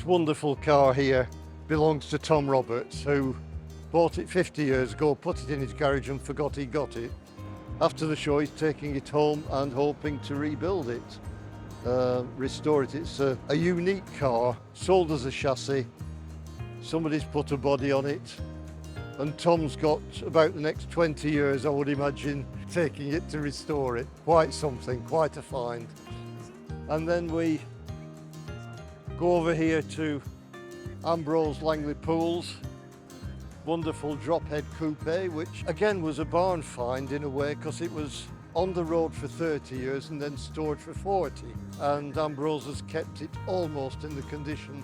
wonderful car here belongs to Tom Roberts, who bought it 50 years ago, put it in his garage and forgot he got it. After the show, he's taking it home and hoping to rebuild it, restore it. It's a unique car, sold as a chassis. Somebody's put a body on it, and Tom's got about the next 20 years, I would imagine, taking it to restore it. Quite something, quite a find. And then we go over here to Ambrose Langley Pools. Wonderful drop head coupe, which again was a barn find in a way, because it was on the road for 30 years and then stored for 40. And Ambrose has kept it almost in the condition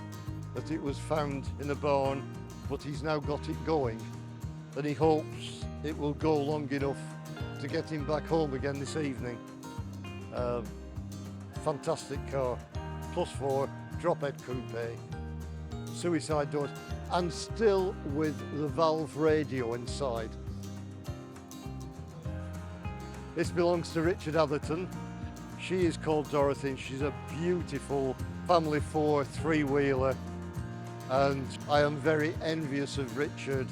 that it was found in a barn, but he's now got it going. And he hopes it will go long enough to get him back home again this evening. Fantastic car, +4, drop head coupe, suicide doors, and still with the valve radio inside. This belongs to Richard Atherton. She is called Dorothy, and she's a beautiful family 4 three-wheeler, and I am very envious of Richard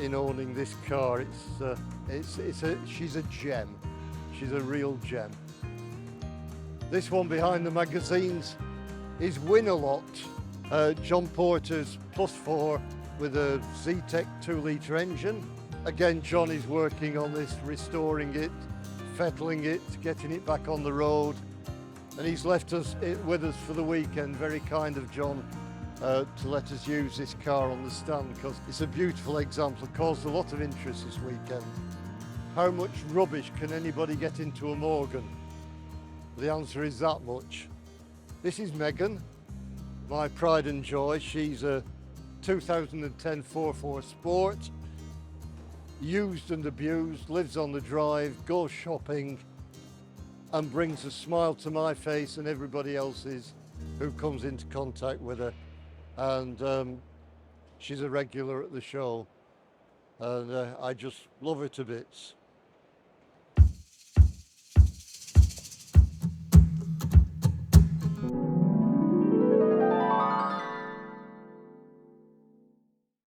in owning this car. She's a gem. She's a real gem. This one behind the magazines is Win-A-Lot. John Porter's +4 with a Z-Tech 2-litre engine. Again, John is working on this, restoring it, fettling it, getting it back on the road. And he's left us with us for the weekend. Very kind of John to let us use this car on the stand, because it's a beautiful example. It caused a lot of interest this weekend. How much rubbish can anybody get into a Morgan? The answer is that much. This is Megan, my pride and joy. She's a 2010 4.4 Sport, used and abused, lives on the drive, goes shopping, and brings a smile to my face and everybody else's who comes into contact with her. And she's a regular at the show, and I just love her to bits.